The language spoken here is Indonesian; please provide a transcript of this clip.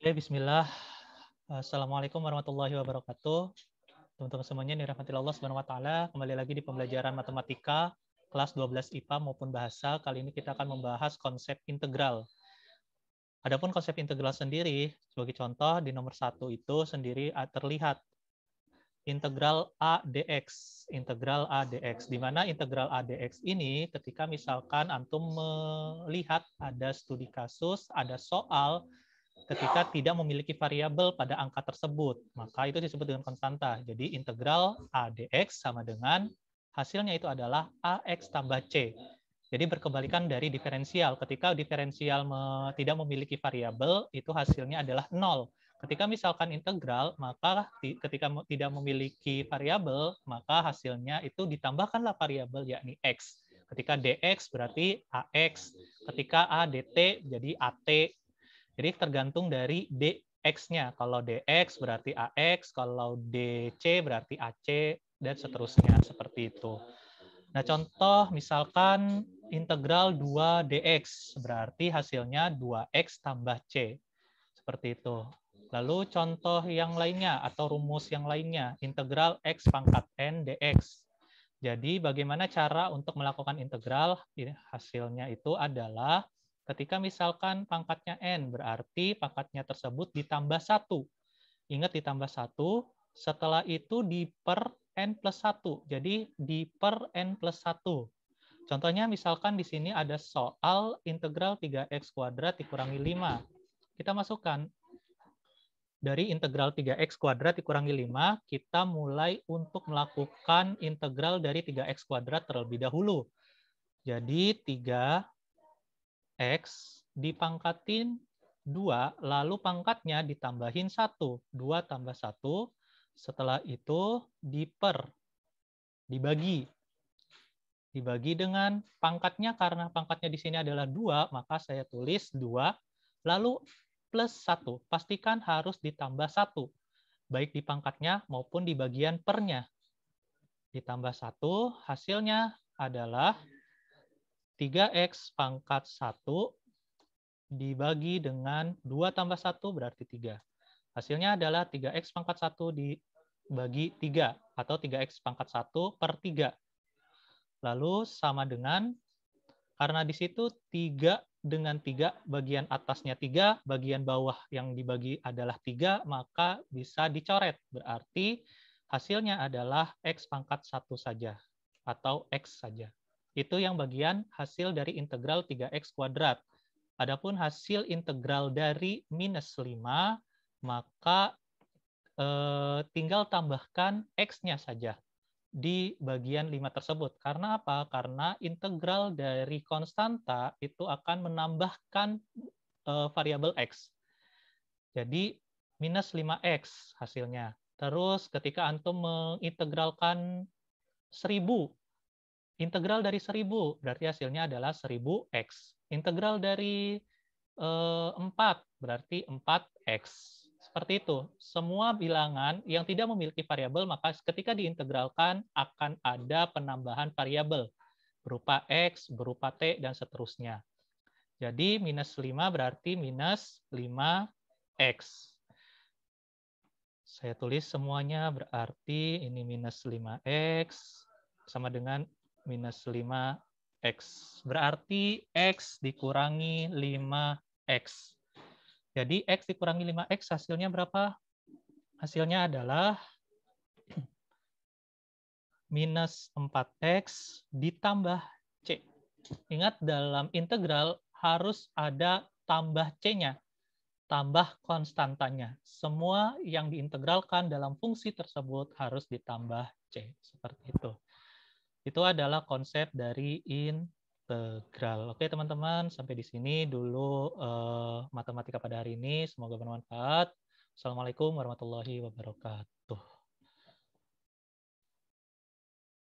Oke, bismillah. Assalamualaikum warahmatullahi wabarakatuh. Teman-teman semuanya yang dirahmati Allah Subhanahu wa taala, kembali lagi di pembelajaran matematika kelas 12 IPA maupun bahasa. Kali ini kita akan membahas konsep integral. Adapun konsep integral sendiri, sebagai contoh di nomor 1 itu sendiri terlihat integral A dx, integral A dx, di mana integral A dx ini ketika misalkan antum melihat ada studi kasus, ada soal ketika tidak memiliki variabel pada angka tersebut, maka itu disebut dengan konstanta. Jadi integral A dx sama dengan hasilnya itu adalah AX tambah C. Jadi berkebalikan dari diferensial. Ketika diferensial tidak memiliki variabel, itu hasilnya adalah 0. Ketika misalkan integral, maka ketika tidak memiliki variabel, maka hasilnya itu ditambahkanlah variabel yakni X. Ketika dx berarti AX, ketika A dt jadi AT. Jadi tergantung dari dx-nya. Kalau dx berarti AX, kalau dc berarti AC, dan seterusnya seperti itu. Nah, contoh misalkan integral 2 dx, berarti hasilnya 2x tambah c. Seperti itu. Lalu contoh yang lainnya atau rumus yang lainnya, integral x pangkat n dx. Jadi bagaimana cara untuk melakukan integral? Hasilnya itu adalah ketika misalkan pangkatnya n, berarti pangkatnya tersebut ditambah 1. Ingat ditambah 1, setelah itu di per n plus 1. Jadi di per n plus 1. Contohnya misalkan di sini ada soal integral 3x kuadrat dikurangi 5. Kita masukkan dari integral 3x kuadrat dikurangi 5, kita mulai untuk melakukan integral dari 3x kuadrat terlebih dahulu. Jadi 3x dipangkatin 2, lalu pangkatnya ditambahin 1. 2 tambah 1, setelah itu dibagi. Dibagi dengan pangkatnya, karena pangkatnya di sini adalah 2, maka saya tulis 2, lalu plus 1. Pastikan harus ditambah 1, baik di pangkatnya maupun di bagian pernya. Ditambah 1, hasilnya adalah 3x pangkat 1 dibagi dengan 2 tambah 1 berarti 3. Hasilnya adalah 3x pangkat 1 dibagi 3, atau 3x pangkat 1 per 3. Lalu sama dengan, karena di situ 3 dengan 3, bagian atasnya 3, bagian bawah yang dibagi adalah 3, maka bisa dicoret. Berarti hasilnya adalah x pangkat 1 saja, atau x saja. Itu yang bagian hasil dari integral 3x kuadrat. Adapun hasil integral dari minus 5, maka tinggal tambahkan x-nya saja di bagian 5 tersebut. Karena apa? Karena integral dari konstanta itu akan menambahkan variabel x. Jadi minus 5x hasilnya. Terus ketika antum mengintegralkan 1000, integral dari 1000 berarti hasilnya adalah 1000x. Integral dari 4 berarti 4x. Seperti itu. Semua bilangan yang tidak memiliki variabel, maka ketika diintegralkan akan ada penambahan variabel berupa x, berupa t, dan seterusnya. Jadi minus 5 berarti minus 5x. Saya tulis semuanya, berarti ini minus 5x sama dengan minus 5x. Berarti x dikurangi 5x. Jadi x dikurangi 5x hasilnya berapa? Hasilnya adalah minus 4x ditambah c. Ingat dalam integral harus ada tambah c-nya, tambah konstantanya. Semua yang diintegralkan dalam fungsi tersebut harus ditambah c. Seperti itu. Itu adalah konsep dari integral. Oke teman-teman, sampai di sini dulu matematika pada hari ini. Semoga bermanfaat. Assalamualaikum warahmatullahi wabarakatuh.